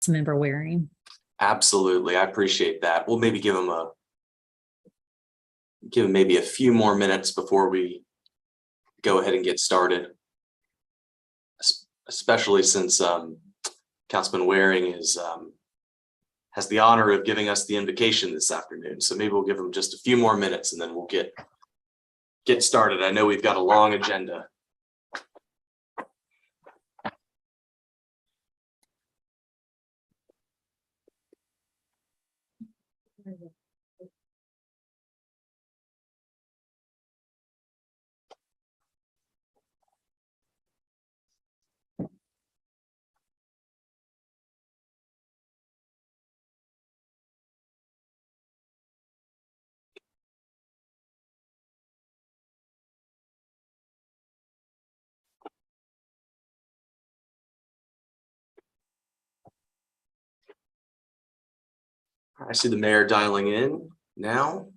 Councilmember Waring. Absolutely. I appreciate that. We'll maybe give him maybe a few more minutes before we go ahead and get started. Especially since Councilman Waring has the honor of giving us the invocation this afternoon. So maybe we'll give him just a few more minutes and then we'll get started. I know we've got a long agenda. I see the mayor dialing in now.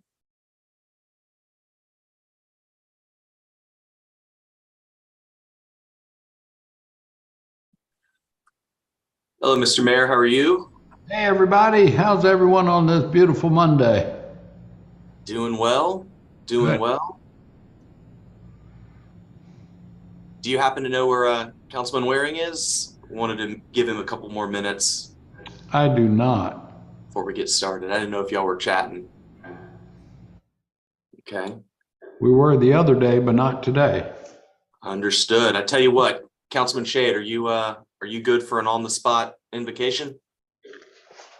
Hello, Mr. Mayor. How are you? Hey, everybody. How's everyone on this beautiful Monday? Doing well. Doing Good. well. Do you happen to know where Councilman Waring is? Wanted to give him a couple more minutes I do not. before we get started. I didn't know if y'all were chatting. Okay. We were the other day, but not today. Understood. I tell you what, Councilman Shade, are you good for an on-the-spot invocation?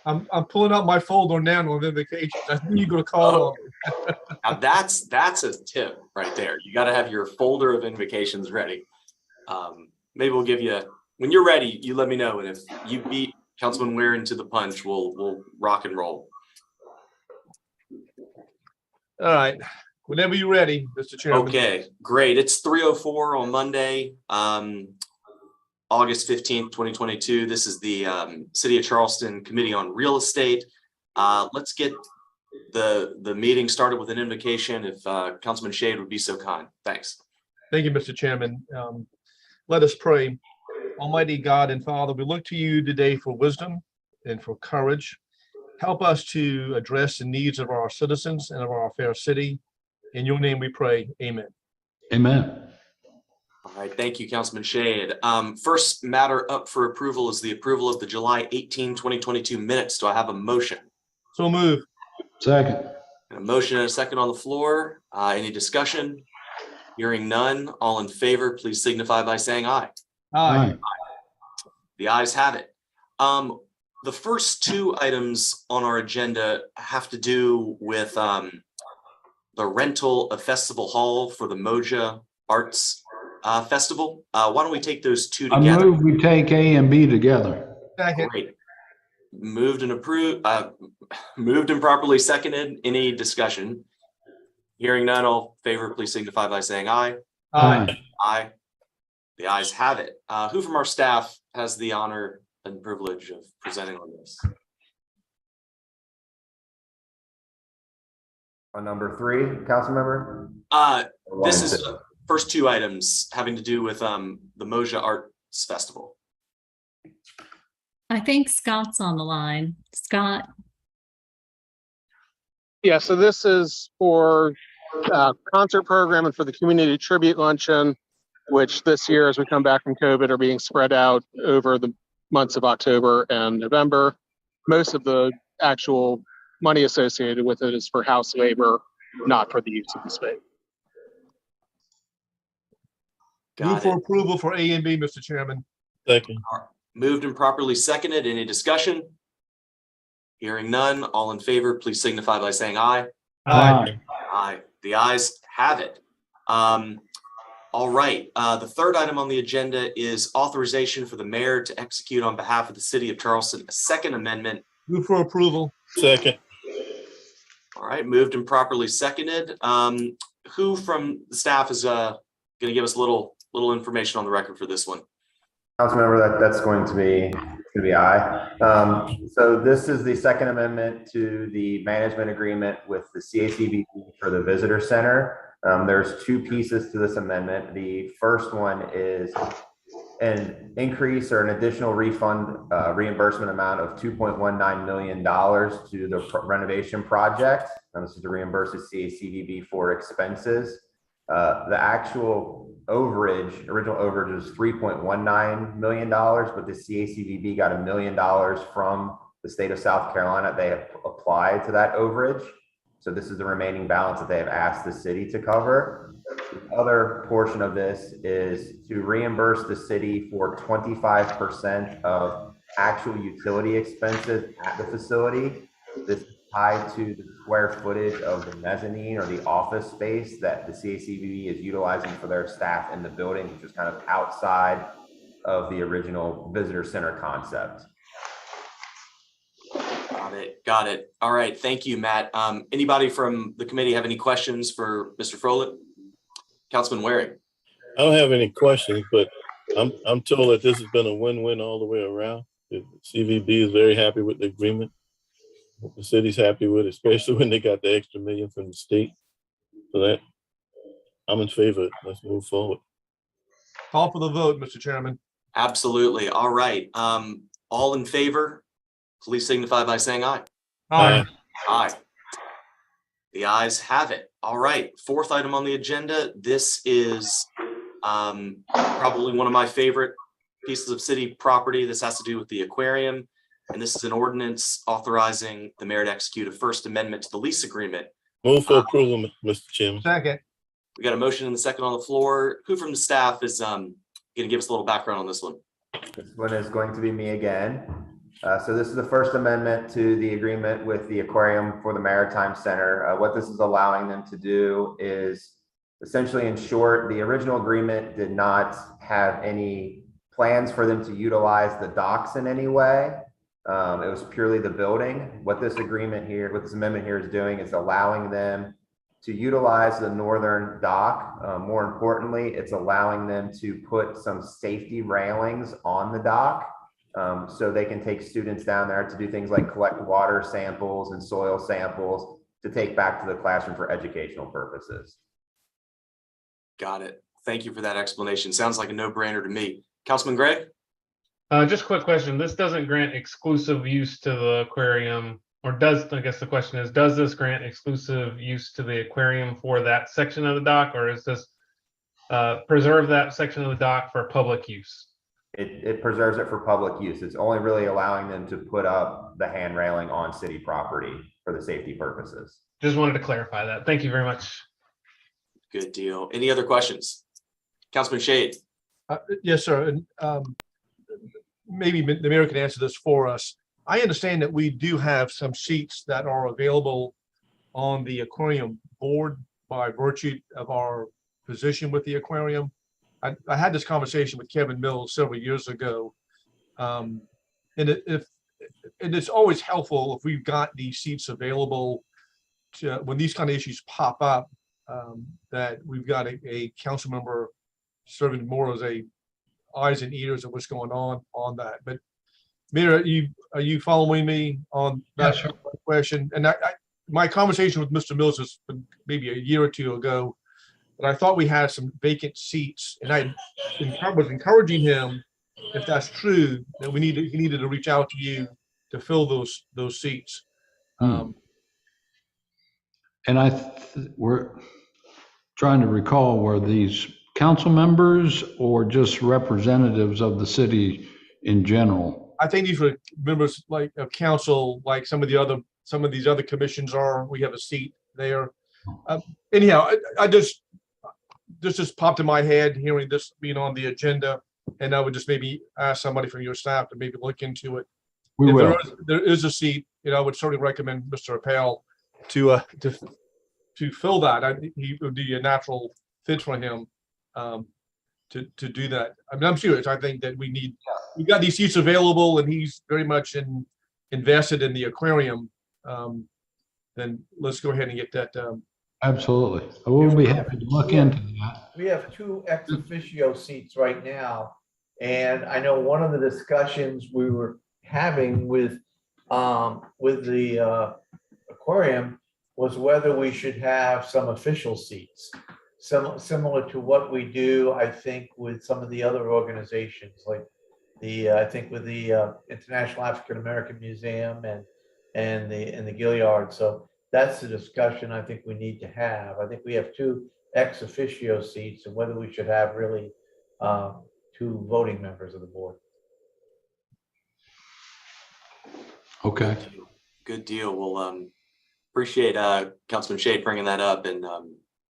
I'm pulling out my folder now on invocations. I knew you were going to call on me. Now that's a tip right there. You got to have your folder of invocations ready. Maybe we'll give you, when you're ready, you let me know, and if you beat Councilman Waring to the punch, we'll rock and roll. All right. Whenever you're ready, Mr. Chairman. Okay, great. It's 3:04 on Monday, August 15th, 2022. This is the City of Charleston Committee on Real Estate. Let's get the meeting started with an invocation, if Councilman Shade would be so kind. Thanks. Thank you, Mr. Chairman. Let us pray. Almighty God and Father, we look to you today for wisdom and for courage. Help us to address the needs of our citizens and of our fair city. In your name we pray. Amen. Amen. All right, thank you, Councilman Shade. First matter up for approval is the approval of the July 18, 2022 minutes. Do I have a motion? So move. Second. And a motion and a second on the floor. Any discussion? Hearing none, all in favor, please signify by saying aye. Aye. The ayes have it. The first two items on our agenda have to do with the rental of Festival Hall for the Moja Arts Festival. Why don't we take those two I together? move we take A and B together. Second. Great. Moved and approved. Moved and properly seconded. Any discussion? Hearing none, all in favor, please signify by saying aye. Aye. Aye. The ayes have it. Who from our staff has the honor and privilege of presenting on this? On number 3, council member? This is the first two items having to do with the Moja Arts Festival. I think Scott's on the line. Scott. Yeah, so this is for concert program and for the community tribute luncheon, which this year, as we come back from COVID, are being spread out over the months of October and November. Most of the actual money associated with it is for house labor, not for the use of the space. Move for approval for A and B, Mr. Chairman. Second. Moved and properly seconded. Any discussion? Hearing none, all in favor, please signify by saying aye. Aye. Aye. The ayes have it. All right. The third item on the agenda is authorization for the mayor to execute on behalf of the city of Charleston a second amendment. Move for approval. Second. All right. Moved and properly seconded. Who from the staff is going to give us a little information on the record for this one? Councilmember, that's going to be aye. So this is the second amendment to the management agreement with the CACBP for the visitor center. There's two pieces to this amendment. The first one is an increase or an additional refund reimbursement amount of $2.19 million to the renovation project. And this is to reimburse the CACVB for expenses. The actual overage, original overage was $3.19 million, but the CACVB got $1 million from the state of South Carolina. They have applied to that overage. So this is the remaining balance that they have asked the city to cover. The other portion of this is to reimburse the city for 25% of actual utility expenses at the facility. This is tied to the square footage of the mezzanine or the office space that the CACVB is utilizing for their staff in the building, which is kind of outside of the original visitor center concept. Got it. All right. Thank you, Matt. Anybody from the committee have any questions for Mr. Froelich? Councilman Waring. I don't have any questions, but I'm told that this has been a win-win all the way around. The CVB is very happy with the agreement. The city's happy with it, especially when they got the extra $1 million from the state. So that I'm in favor of it. Let's move forward. Call for the vote, Mr. Chairman. Absolutely. All right. All in favor, please signify by saying aye. Aye. Aye. The ayes have it. All right. Fourth item on the agenda. This is probably one of my favorite pieces of city property. This has to do with the aquarium. And this is an ordinance authorizing the mayor to execute a First Amendment to the lease agreement. Move for approval, Mr. Chairman. Second. We got a motion and a second on the floor. Who from the staff is going to give us a little background on this one? This one is going to be me again. So this is the First Amendment to the agreement with the Aquarium for the Maritime Center. What this is allowing them to do is essentially, in short, the original agreement did not have any plans for them to utilize the docks in any way. It was purely the building. What this agreement here, what this amendment here is doing is allowing them to utilize the northern dock. More importantly, it's allowing them to put some safety railings on the dock so they can take students down there to do things like collect water samples and soil samples to take back to the classroom for educational purposes. Got it. Thank you for that explanation. Sounds like a no-brainer to me. Councilman Gregg? Just a quick question. This doesn't grant exclusive use to the aquarium, or I guess the question is, does this grant exclusive use to the aquarium for that section of the dock, or is this preserve that section of the dock for public use? It preserves it for public use. It's only really allowing them to put up the hand railing on city property for the safety purposes. Just wanted to clarify that. Thank you very much. Good deal. Any other questions? Councilman Shade? Yes, sir. And maybe the mayor can answer this for us. I understand that we do have some seats that are available on the aquarium board by virtue of our position with the aquarium. I had this conversation with Kevin Mills several years ago. And it's always helpful if we've got these seats available to, when these kind of issues pop up, that we've got a council member serving more as a eyes and ears of what's going on that. But Mayor, are you following me on that question? And my conversation with Mr. Mills was maybe a year or two ago, but I thought we had some vacant seats, and I was encouraging him, if that's true, that he needed to reach out to you to fill those seats. And we're trying to recall, were these council members or just representatives of the city in general? I think these were members like of council, like some of these other commissions are. We have a seat there. Anyhow, this just popped in my head hearing this being on the agenda, and I would just maybe ask somebody from your staff to maybe look into it. We will. There is a seat, I would certainly recommend Mr. Appel to fill that. He would be a natural fit for him to do that. I mean, I'm serious. I think that we've got these seats available, and he's very much invested in the aquarium. Then let's go ahead and get that. Absolutely. I will be happy to look into that. We have 2 ex officio seats right now. And I know one of the discussions we were having with the aquarium was whether we should have some official seats. similar to what we do, I think, with some of the other organizations, like I think with the International African American Museum and the Gilliard. So that's the discussion I think we need to have. I think we have 2 ex officio seats, and whether we should have really 2 voting members of the board. Okay. Good deal. We'll appreciate Councilman Shade bringing that up, and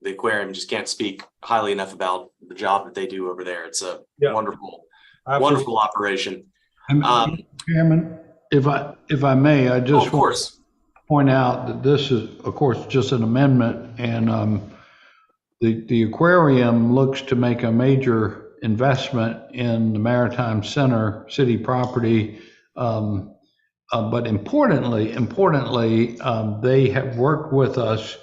the Aquarium just can't speak highly enough about the job that they do over there. It's a wonderful, wonderful operation. Chairman, if I may, I just of course. Point out that this is, of course, just an amendment, and the Aquarium looks to make a major investment in the Maritime Center city property. But importantly, they have worked with us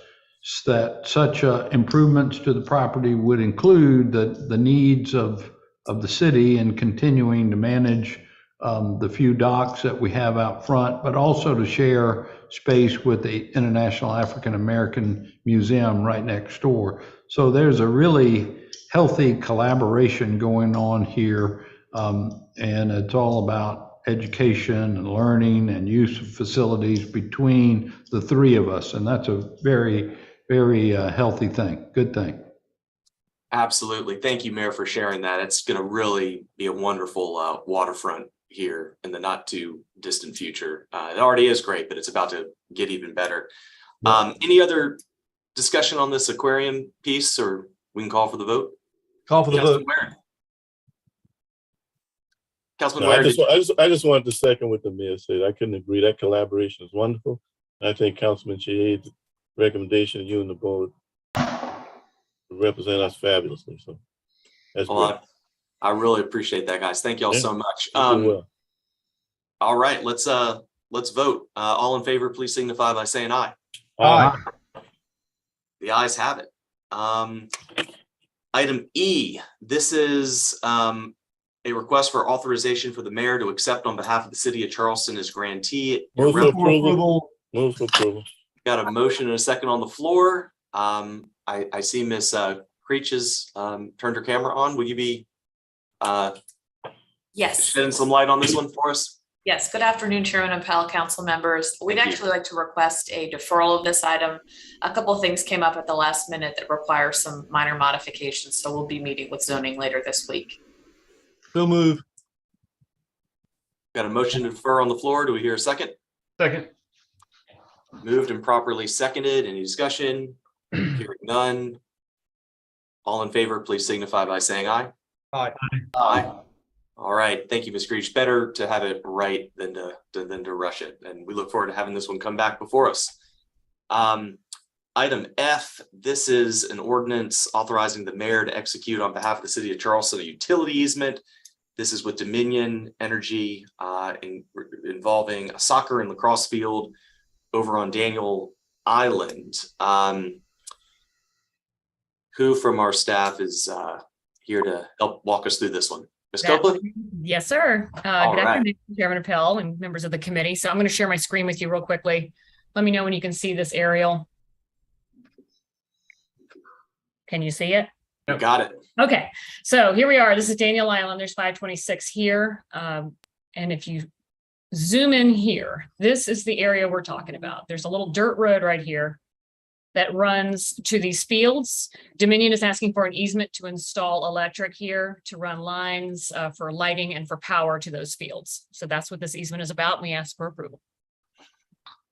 that such improvements to the property would include the needs of the city and continuing to manage the few docks that we have out front, but also to share space with the International African American Museum right next door. So there's a really healthy collaboration going on here, and it's all about education and learning and use of facilities between the 3 of us, and that's a very, very healthy thing. Good thing. Absolutely. Thank you, Mayor, for sharing that. It's going to really be a wonderful waterfront here in the not too distant future. It already is great, but it's about to get even better. Any other discussion on this Aquarium piece, or we can call for the vote? Call for the vote. Councilman No, Ware, I just wanted to second what the mayor said. I couldn't agree. That collaboration is wonderful. I think Councilman Shade's recommendation, you and the board represent us fabulously. So that's great. I really appreciate that, guys. Thank y'all so much. Well. All right, let's vote. All in favor, please signify by saying aye. Aye. The ayes have it. Item E, this is a request for authorization for the mayor to accept on behalf of the city of Charleston as grantee. Move for approval. Move for approval. Got a motion and a second on the floor. I see Miss Creech has turned her camera on. Will you be Yes. shedding some light on this one for us? Yes. Good afternoon, Chairman and panel council members. We'd actually like to request a deferral of this item. A couple of things came up at the last minute that require some minor modifications. So we'll be meeting with zoning later this week. So move. Got a motion to defer on the floor. Do we hear a second? Second. Moved and properly seconded. Any discussion? Hearing none. All in favor, please signify by saying aye. Aye. Aye. All right. Thank you, Ms. Creech. Better to have it right than to rush it. And we look forward to having this one come back before us. Item F, this is an ordinance authorizing the mayor to execute on behalf of the city of Charleston a utility easement. This is with Dominion Energy involving a soccer and lacrosse field over on Daniel Island. Who from our staff is here to help walk us through this one? Ms. Copeland? Yes, sir. Good afternoon, Chairman Appel and members of the committee. So I'm going to share my screen with you real quickly. Let me know when you can see this aerial. Can you see it? You got it. Okay, so here we are. This is Daniel Island. There's 526 here. And if you zoom in here, this is the area we're talking about. There's a little dirt road right here that runs to these fields. Dominion is asking for an easement to install electric here to run lines for lighting and for power to those fields. So that's what this easement is about. And we ask for approval.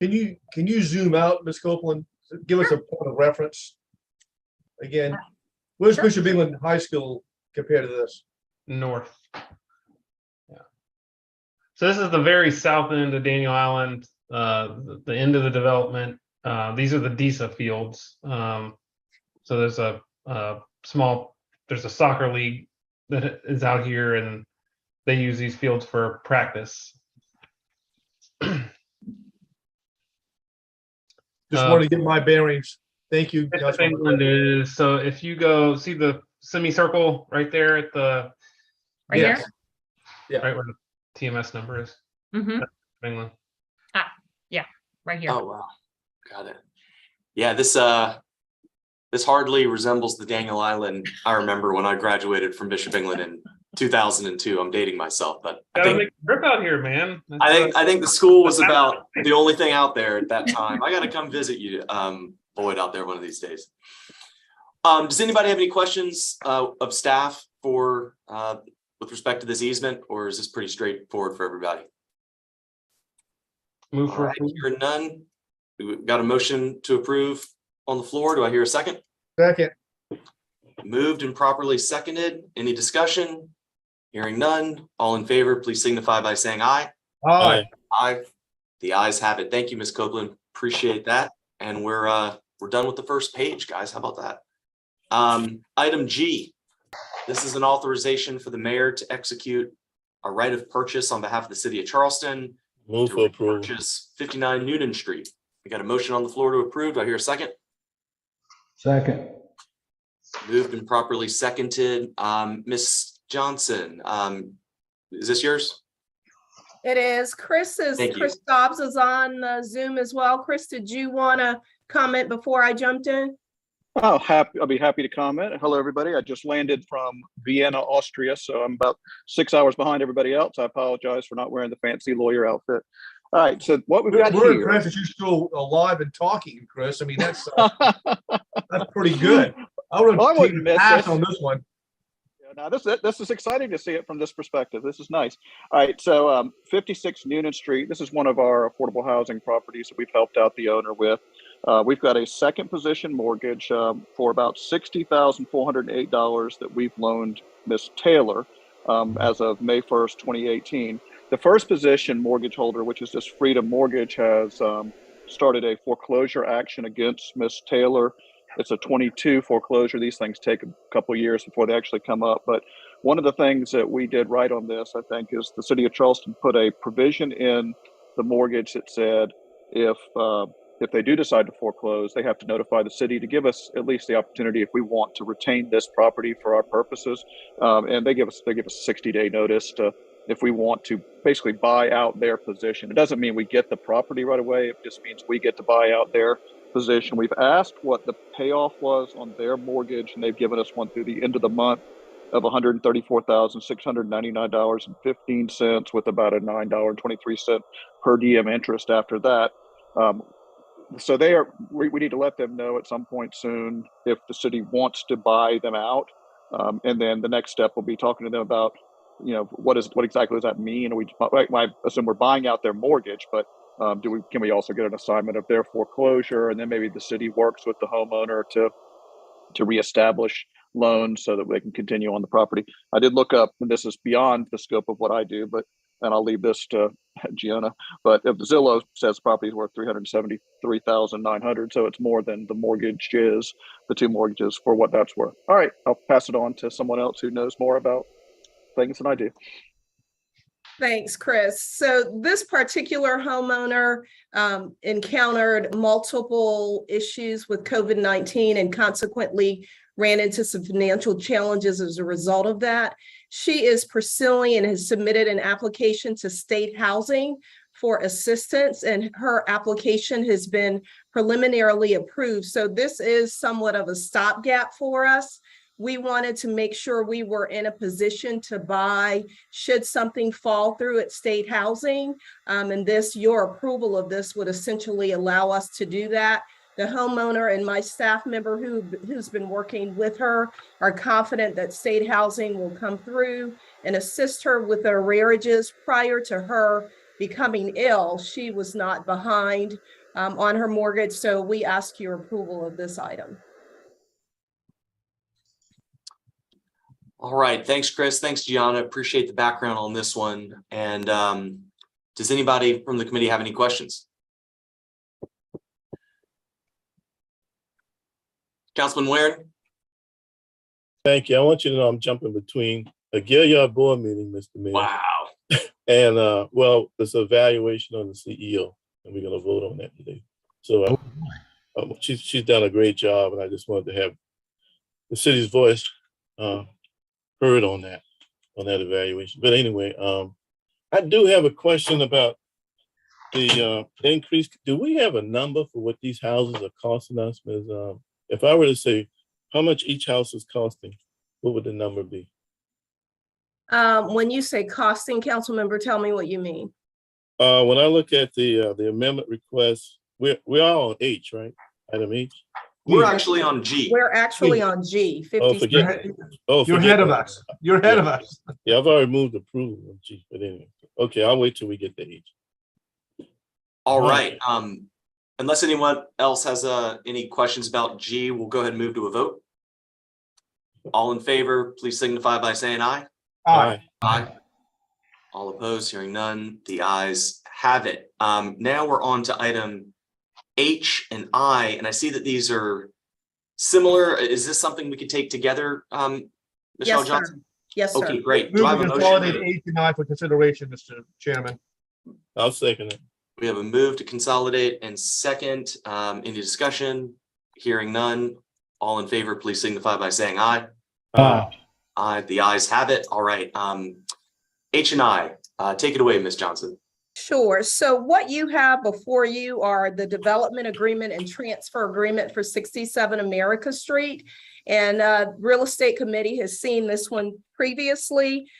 Can you zoom out, Ms. Copeland? Give us a point of reference. Again, where's Sure. Bishop England High School compared to this? North. Yeah. So this is the very south end of Daniel Island, the end of the development. These are the DISA fields. So there's a soccer league that is out here, and they use these fields for practice. Just want to get my bearings. Thank you. Bishop England is, so if you go see the semicircle right there at the Right Yes. here? Yeah. right where the TMS number is. Mhm. England. Yeah, right here. Oh, wow. Got it. Yeah, this This hardly resembles the Daniel Island I remember when I graduated from Bishop England in 2002. I'm dating myself, but Gotta make a trip out here, man. I think the school was about the only thing out there at that time. I got to come visit you, Boyd, out there one of these days. Does anybody have any questions of staff for with respect to this easement, or is this pretty straightforward for everybody? Move for All right, hearing none. We've got a motion to approve on the floor. Do I hear a second? Second. Moved and properly seconded. Any discussion? Hearing none. All in favor, please signify by saying aye. Aye. Aye. The ayes have it. Thank you, Ms. Copeland. Appreciate that. And we're done with the first page, guys. How about that? Item G. This is an authorization for the mayor to execute a right of purchase on behalf of the city of Charleston. Move to for approval. purchase 59 Noonan Street. We got a motion on the floor to approve. Do I hear a second? Second. Moved and properly seconded. Ms. Johnson, is this yours? It is. Chris Thank you. Dobbs is on Zoom as well. Chris, did you want to comment before I jumped in? Oh, I'll be happy to comment. Hello, everybody. I just landed from Vienna, Austria, so I'm about 6 hours behind everybody else. I apologize for not wearing the fancy lawyer outfit. All right, so what we've got We're here. impressed that you're still alive and talking, Chris. I mean, that's pretty good. I would I have wouldn't taken a miss pass this. on this one. Now, this is exciting to see it from this perspective. This is nice. All right, so 56 Noonan Street. This is one of our affordable housing properties that we've helped out the owner with. We've got a second position mortgage for about $60,408 that we've loaned Miss Taylor as of May 1st, 2018. The first position mortgage holder, which is this Freedom Mortgage, has started a foreclosure action against Miss Taylor. It's a 22 foreclosure. These things take a couple of years before they actually come up. But one of the things that we did right on this, I think, is the city of Charleston put a provision in the mortgage that said if they do decide to foreclose, they have to notify the city to give us at least the opportunity if we want to retain this property for our purposes. And they give us a 60-day notice to, if we want to basically buy out their position. It doesn't mean we get the property right away. It just means we get to buy out their position. We've asked what the payoff was on their mortgage, and they've given us one through the end of the month of $134,699.15 with about a $9.23 per diem interest after that. So we need to let them know at some point soon if the city wants to buy them out. And then the next step will be talking to them about, what exactly does that mean? I assume we're buying out their mortgage, but can we also get an assignment of their foreclosure? And then maybe the city works with the homeowner to reestablish loans so that they can continue on the property. I did look up, and this is beyond the scope of what I do, and I'll leave this to Gianna, but if Zillow says property is worth $373,900, so it's more than the mortgage is, the two mortgages, for what that's worth. All right, I'll pass it on to someone else who knows more about things than I do. Thanks, Chris. So this particular homeowner encountered multiple issues with COVID-19 and consequently ran into some financial challenges as a result of that. She is pursuing and has submitted an application to state housing for assistance, and her application has been preliminarily approved. So this is somewhat of a stopgap for us. We wanted to make sure we were in a position to buy should something fall through at state housing. And your approval of this would essentially allow us to do that. The homeowner and my staff member who's been working with her are confident that state housing will come through and assist her with the arrearages. Prior to her becoming ill, she was not behind on her mortgage. So we ask your approval of this item. All right. Thanks, Chris. Thanks, Gianna. Appreciate the background on this one. And does anybody from the committee have any questions? Councilman Waring? Thank you. I want you to know I'm jumping between a Gilliard board meeting, Mr. Mayor. Wow. And it's an evaluation on the CEO, and we're going to vote on that today. So she's done a great job, and I just wanted to have the city's voice heard on that evaluation. But anyway, I do have a question about the increase. Do we have a number for what these houses are costing us? If I were to say how much each house is costing? What would the number be? When you say costing, council member, tell me what you mean. When I look at the amendment request, we're all on H, right? Item H. We're actually on G. We're actually on G, Oh, 50. forget. Oh, You're forget ahead of that. us. You're ahead of us. Yeah, I've already moved approval on G, but anyway. Okay, I'll wait till we get to H. All right. Unless anyone else has any questions about G, we'll go ahead and move to a vote. All in favor, please signify by saying aye. Aye. Aye. All opposed, hearing none, the ayes have it. Now we're on to item H and I, and I see that these are similar. Is this something we could take together, Michelle Yes, sir. Johnson? Yes, sir. Okay, great. Move Do I to have a consolidate motion? 8 and 9 for consideration, Mr. Chairman. I'll second it. We have a move to consolidate and second. Any discussion? Hearing none. All in favor, please signify by saying aye. Aye. The ayes have it. All right. H and I, take it away, Ms. Johnson. Sure. So what you have before you are the development agreement and transfer agreement for 67 America Street. And Real Estate Committee has seen this one previously.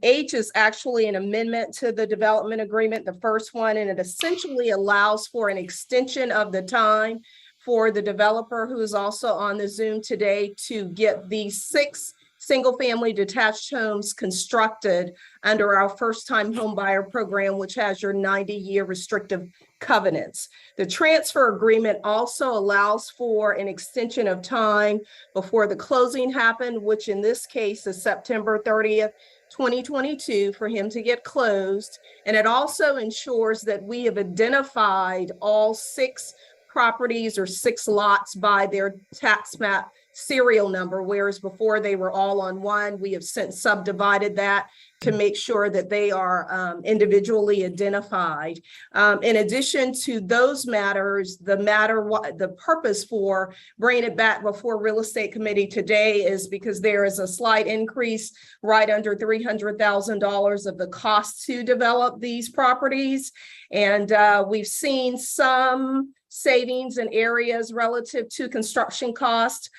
H is actually an amendment to the development agreement, the first one, and it essentially allows for an extension of the time for the developer, who is also on the Zoom today, to get these 6 single-family detached homes constructed under our first-time home buyer program, which has your 90-year restrictive covenants. The transfer agreement also allows for an extension of time before the closing happened, which in this case is September 30th, 2022, for him to get closed. And it also ensures that we have identified all 6 properties or 6 lots by their tax map serial number, whereas before they were all on one. We have since subdivided that to make sure that they are individually identified. In addition to those matters, the purpose for bringing it back before Real Estate Committee today is because there is a slight increase, right under $300,000 of the cost to develop these properties. And we've seen some savings in areas relative to construction cost,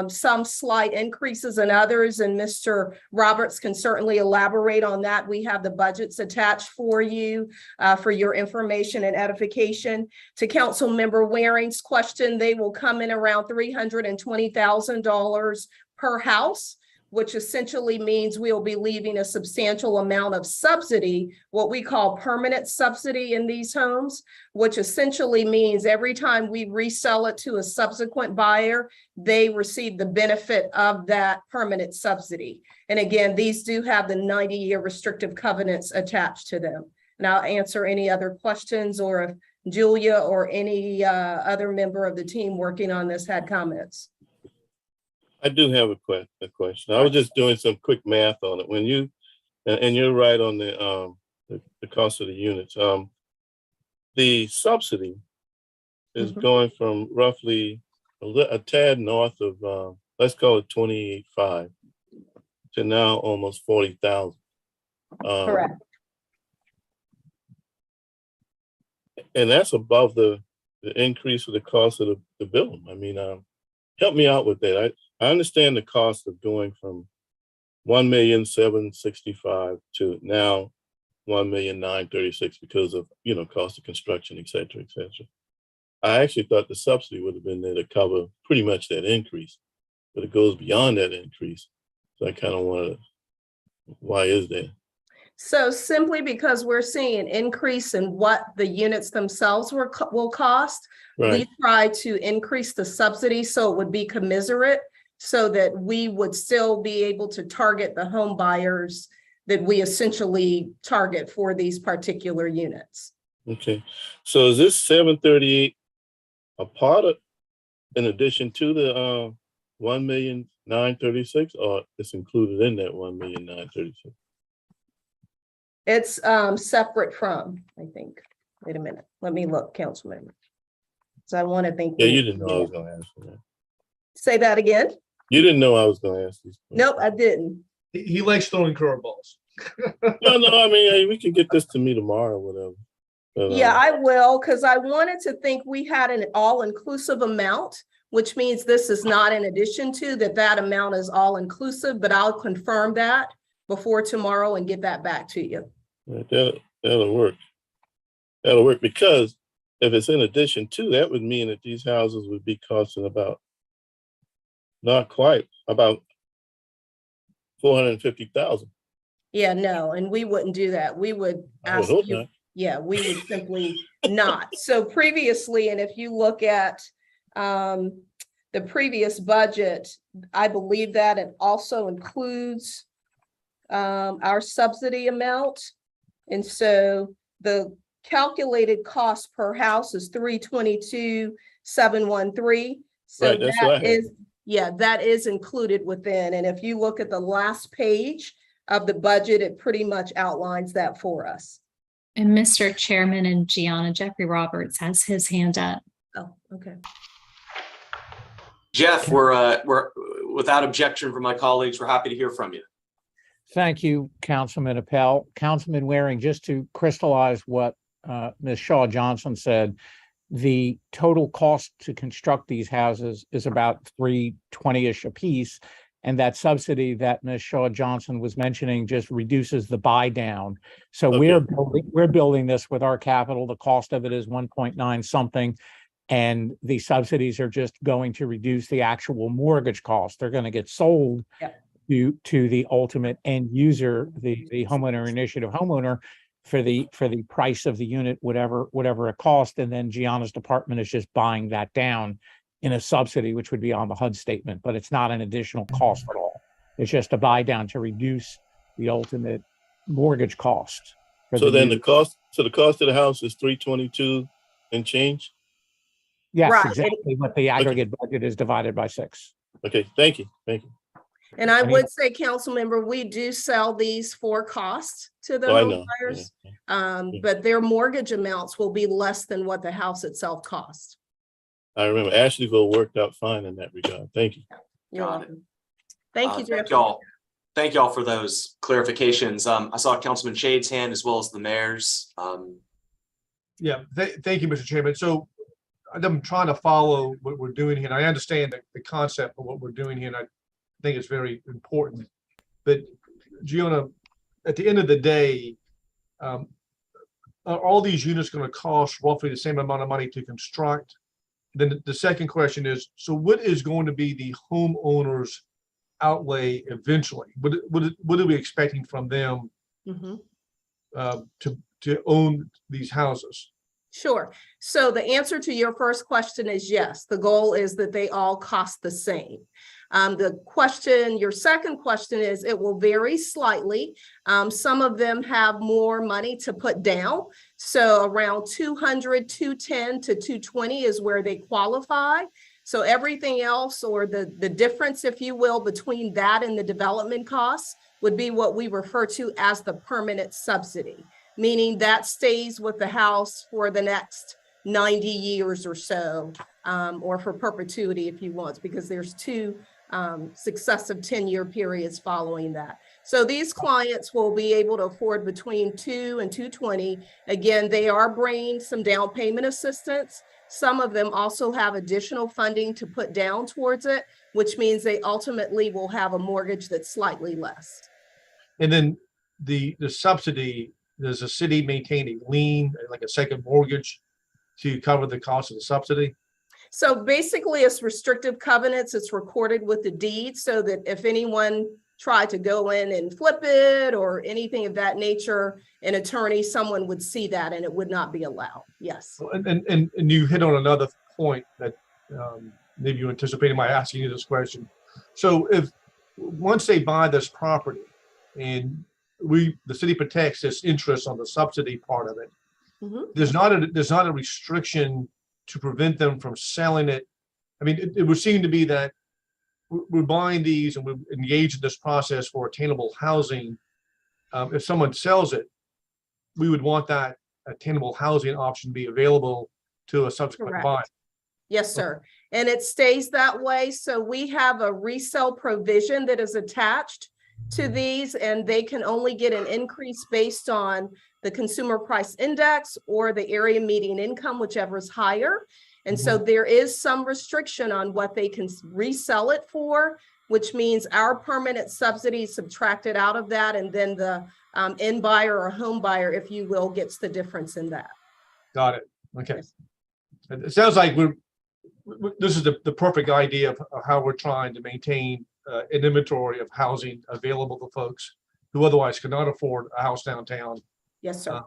some slight increases in others, and Mr. Roberts can certainly elaborate on that. We have the budgets attached for you for your information and edification. To Council Member Waring's question, they will come in around $320,000 per house, which essentially means we'll be leaving a substantial amount of subsidy, what we call permanent subsidy in these homes, which essentially means every time we resell it to a subsequent buyer, they receive the benefit of that permanent subsidy. And again, these do have the 90-year restrictive covenants attached to them. And I'll answer any other questions, or if Julia or any other member of the team working on this had comments. I do have a question. I was just doing some quick math on it. When you, and you're right on the cost of the units. The subsidy is going from roughly a tad north of, let's call it 28.5 to now almost 40,000. Correct. And that's above the increase of the cost of the building. I mean, help me out with that. I understand the cost of going from 1,765,000 to now 1,936,000 because of, cost of construction, et cetera, et cetera. I actually thought the subsidy would have been there to cover pretty much that increase, but it goes beyond that increase. So I kind of wanted to, why is that? So simply because we're seeing an increase in what the units themselves will cost, Right. we try to increase the subsidy so it would be commensurate, so that we would still be able to target the home buyers that we essentially target for these particular units. Okay. So is this 738 a part of, in addition to the 1,936,000, or it's included in that 1,936,000? It's separate from, I think. Wait a minute. Let me look, Councilman. So I want to think. Yeah, you didn't know I was going to ask for that. Say that again? You didn't know I was going to ask these questions. Nope, I didn't. He likes throwing curveballs. No, I mean, hey, we can get this to me tomorrow or whatever. But, Yeah, I will, because I wanted to think we had an all-inclusive amount which means this is not in addition to that amount is all inclusive, but I'll confirm that before tomorrow and get that back to you. That'll work. That'll work, because if it's in addition to, that would mean that these houses would be costing about, not quite, about 450,000. Yeah, no, and we wouldn't do that. We would I would ask hope you. not. Yeah, we would simply not. So previously, and if you look at the previous budget, I believe that it also includes our subsidy amount. And so the calculated cost per house is $322,713. So Right, that's what I that had. is, yeah, that is included within. And if you look at the last page of the budget, it pretty much outlines that for us. And Mr. Chairman and Gianna, Jeffrey Roberts has his hand up. Oh, okay. Jeff, we're without objection from my colleagues, we're happy to hear from you. Thank you, Councilman Appel. Councilman Waring, just to crystallize what Ms. Shaw Johnson said, the total cost to construct these houses is about $320-ish a piece. And that subsidy that Ms. Shaw Johnson was mentioning just reduces the buy down. So Okay. we're building this with our capital. The cost of it is 1.9 something. And the subsidies are just going to reduce the actual mortgage cost. They're going to get sold to the ultimate end user, the homeowner initiative homeowner, for the price of the unit, whatever it costs. And then Gianna's department is just buying that down in a subsidy, which would be on the HUD statement, but it's not an additional cost at all. It's just a buy down to reduce the ultimate mortgage cost. So then the cost of the house is 322 and change? Yes, Right. exactly what the aggregate budget is divided by 6. Okay, thank you. Thank you. And I would say, council member, we do sell these for cost to the Oh, I home know. buyers. Yeah. But their mortgage amounts will be less than what the house itself cost. I remember Ashleyville worked out fine in that regard. Thank you. You're Got it. welcome. Thank you, Jeff. Thank y'all for those clarifications. I saw Councilman Shade's hand as well as the mayor's. Yeah, thank you, Mr. Chairman. So I'm trying to follow what we're doing here. And I understand the concept of what we're doing here, and I think it's very important. But Gianna, at the end of the day, are all these units going to cost roughly the same amount of money to construct? Then the second question is, so what is going to be the homeowner's outlay eventually? What are we expecting from them to own these houses? Sure. So the answer to your first question is yes. The goal is that they all cost the same. Your second question is, it will vary slightly. Some of them have more money to put down. So around 200, 210 to 220 is where they qualify. So everything else, or the difference, if you will, between that and the development costs would be what we refer to as the permanent subsidy, meaning that stays with the house for the next 90 years or so, or for perpetuity if you want, because there's two successive 10-year periods following that. So these clients will be able to afford between 2 and 220. Again, they are bringing some down payment assistance. Some of them also have additional funding to put down towards it, which means they ultimately will have a mortgage that's slightly less. And then the subsidy, does the city maintain a lien, like a second mortgage, to cover the cost of the subsidy? So basically it's restrictive covenants. It's recorded with the deed so that if anyone tried to go in and flip it or anything of that nature, an attorney, someone would see that and it would not be allowed. Yes. And you hit on another point that maybe you anticipated my asking you this question. So if once they buy this property and the city protects its interest on the subsidy part of it, there's not a restriction to prevent them from selling it. I mean, it would seem to be that we're buying these and we're engaged in this process for attainable housing. If someone sells it, we would want that attainable housing option be available to a subsequent buyer. Yes, sir. And it stays that way. So we have a resale provision that is attached to these, and they can only get an increase based on the consumer price index or the area median income, whichever is higher. And so there is some restriction on what they can resell it for, which means our permanent subsidy is subtracted out of that. And then the end buyer or home buyer, if you will, gets the difference in that. Got it. Okay. It sounds like this is the perfect idea of how we're trying to maintain an inventory of housing available to folks who otherwise cannot afford a house downtown. Yes, sir. And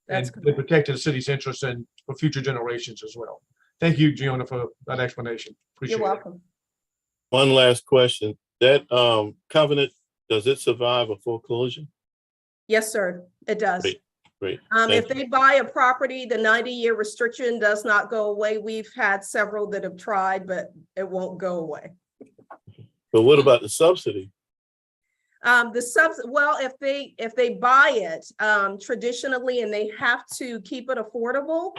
That's they correct. protected the city's interests and for future generations as well. Thank you, Gianna, for that explanation. Appreciate You're it. welcome. One last question. That covenant, does it survive a foreclosure? Yes, sir. It does. Great. Great. If Thank you. they buy a property, the 90-year restriction does not go away. We've had several that have tried, but it won't go away. But what about the subsidy? Well, if they buy it traditionally and they have to keep it affordable,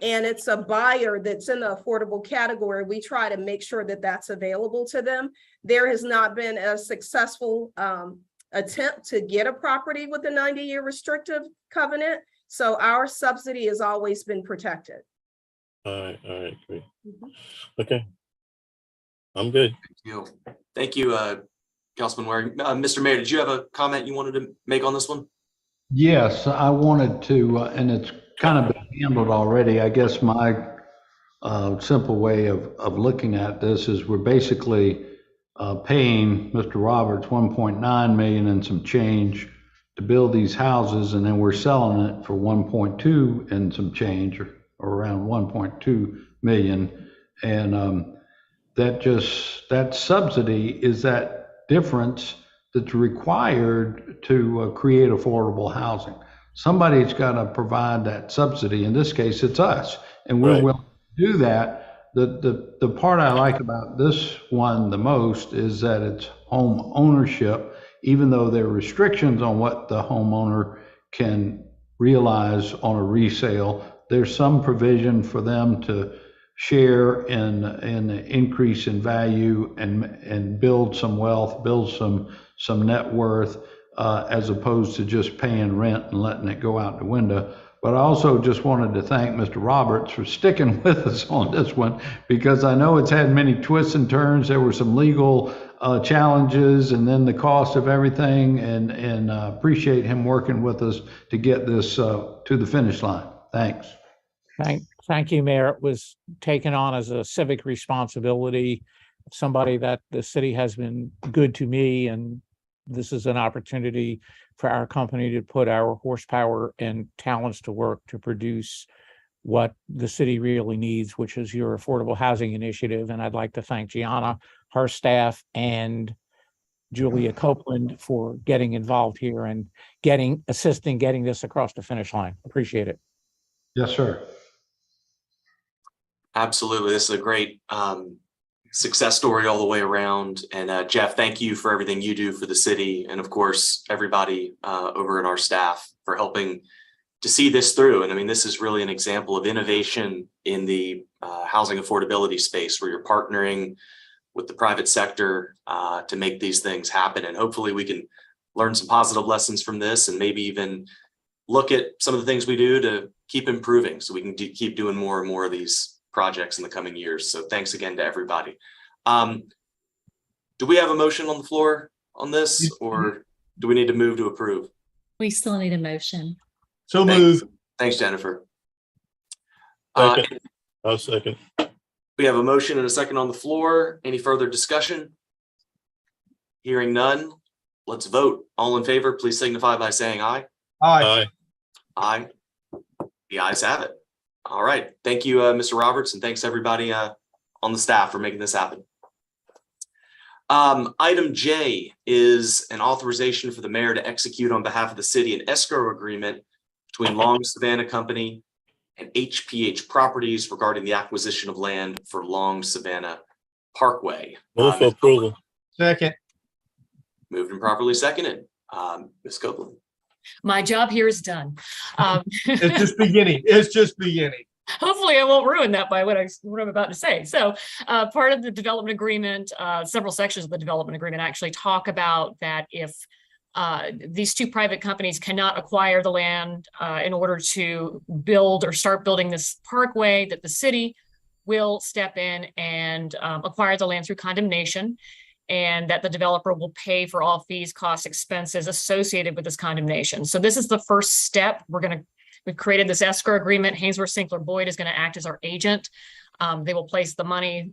and it's a buyer that's in the affordable category, we try to make sure that that's available to them. There has not been a successful attempt to get a property with a 90-year restrictive covenant. So our subsidy has always been protected. All right, great. Okay. I'm good. Thank you, Councilman Waring. Mr. Mayor, did you have a comment you wanted to make on this one? Yes, I wanted to, and it's kind of been handled already. I guess my simple way of looking at this is we're basically paying Mr. Roberts 1.9 million and some change to build these houses, and then we're selling it for 1.2 and some change, or around 1.2 million. And that subsidy is that difference that's required to create affordable housing. Somebody's got to provide that subsidy. In this case, it's us, and we're willing to do that. The part I like about this one the most is that it's home ownership, even though there are restrictions on what the homeowner can realize on a resale. There's some provision for them to share in the increase in value and build some wealth, build some net worth, as opposed to just paying rent and letting it go out the window. But I also just wanted to thank Mr. Roberts for sticking with us on this one, because I know it's had many twists and turns. There were some legal challenges, and then the cost of everything, and appreciate him working with us to get this to the finish line. Thanks. Thank you, Mayor. It was taken on as a civic responsibility, somebody that the city has been good to me, and this is an opportunity for our company to put our horsepower and talents to work to produce what the city really needs, which is your affordable housing initiative. And I'd like to thank Gianna, her staff, and Julia Copeland for getting involved here and assisting getting this across the finish line. Appreciate it. Yes, sir. Absolutely. This is a great success story all the way around. And Jeff, thank you for everything you do for the city. And of course, everybody over at our staff for helping to see this through. And I mean, this is really an example of innovation in the housing affordability space, where you're partnering with the private sector to make these things happen. And hopefully we can learn some positive lessons from this, and maybe even look at some of the things we do to keep improving, so we can keep doing more and more of these projects in the coming years. So thanks again to everybody. Do we have a motion on the floor on this, or do we need to move to approve? We still need a motion. So move. Thanks, Jennifer. Second. I'll second. We have a motion and a second on the floor. Any further discussion? Hearing none, let's vote. All in favor, please signify by saying aye. Aye. Aye. The ayes have it. All right. Thank you, Mr. Roberts, and thanks everybody on the staff for making this happen. Item J is an authorization for the mayor to execute on behalf of the city an escrow agreement between Long Savannah Company and HPH Properties regarding the acquisition of land for Long Savannah Parkway. Move for approval. Second. Moved and properly seconded. Ms. Copeland. My job here is done. It's just beginning. It's just beginning. Hopefully I won't ruin that by what I'm about to say. So part of the development agreement, several sections of the development agreement actually talk about that if these two private companies cannot acquire the land in order to build or start building this parkway, that the city will step in and acquire the land through condemnation, and that the developer will pay for all fees, costs, expenses associated with this condemnation. So this is the first step. We've created this escrow agreement. Hainsworth Sinkler Boyd is going to act as our agent. They will place the money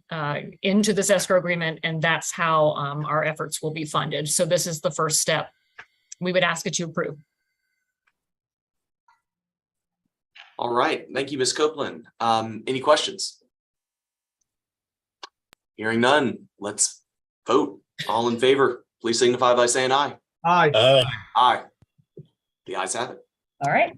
into this escrow agreement, and that's how our efforts will be funded. So this is the first step. We would ask that you approve. All right. Thank you, Ms. Copeland. Any questions? Hearing none, let's vote. All in favor, please signify by saying aye. Aye. Aye. Aye. The ayes have it. All right.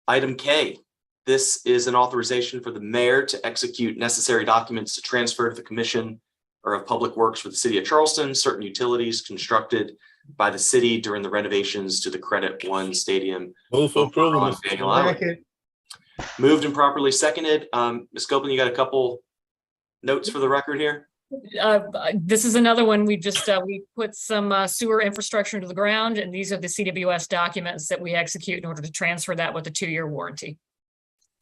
Item K, this is an authorization for the mayor to execute necessary documents to transfer to the Commission or of Public Works for the city of Charleston certain utilities constructed by the city during the renovations to the Credit One Stadium. Move for approval. on Mr. Daniel Island. Second. Moved and properly seconded. Ms. Copeland, you got a couple notes for the record here? This is another one. We put some sewer infrastructure into the ground, and these are the CWS documents that we execute in order to transfer that with a 2-year warranty.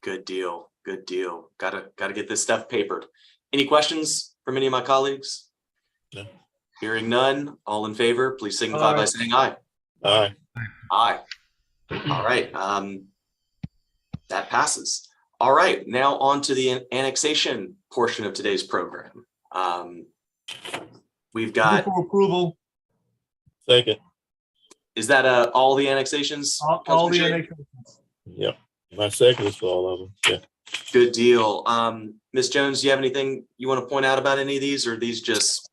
Good deal. Good deal. Gotta get this stuff papered. Any questions from any of my colleagues? No. Hearing none, all in favor, please signify by Aye. saying aye. Aye. Aye. All right. That passes. All right. Now on to the annexation portion of today's program. We've got, For approval, Second. is that all the annexations? all Councilman the Shea? annexations. Yep. My second is for all of them. Yeah. Good deal. Ms. Jones, do you have anything you want to point out about any of these, or are these just,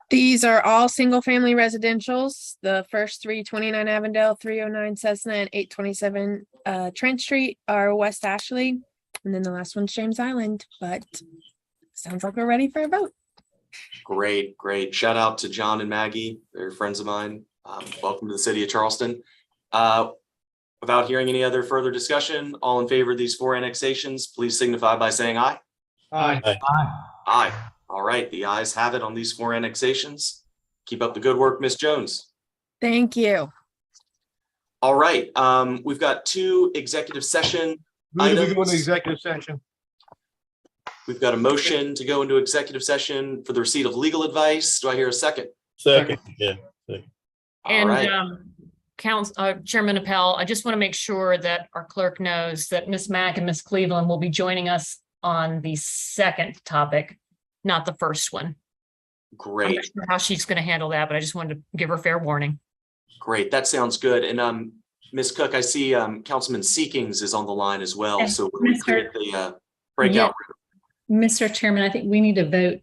These are all single-family residentials. The first three, 29 Avondale, 309 Cessna, and 827 Trent Street are West Ashley. And then the last one's James Island, but sounds like we're ready for a vote. great, great. Shout out to John and Maggie. They're friends of mine. Welcome to the city of Charleston. Without hearing any other further discussion, all in favor of these 4 annexations, please signify by saying aye. Aye. Aye. All right, the ayes have it on these 4 annexations. Keep up the good work, Ms. Jones. Thank you. All right, we've got 2 executive session Move that we go into items. executive session. We've got a motion to go into executive session for the receipt of legal advice. Do I hear a second? Second. Yeah. All And right. Chairman Appel, I just want to make sure that our clerk knows that Ms. Mack and Ms. Cleveland will be joining us on the second topic, not the first one. I'm Great, not sure how she's going to handle that, but I just wanted to give her fair warning. great. That sounds good. And Ms. Cook, I see Councilman Seekings is on the line as well. Yes, So when we Mr. create the breakout. Mr. Chairman, I think we need to vote.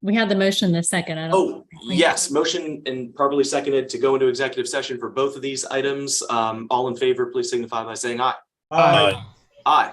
We had the motion in the second. I don't. Oh, yes, motion and properly seconded to go into executive session for both of these items. All in favor, please signify by saying aye. Aye. Aye.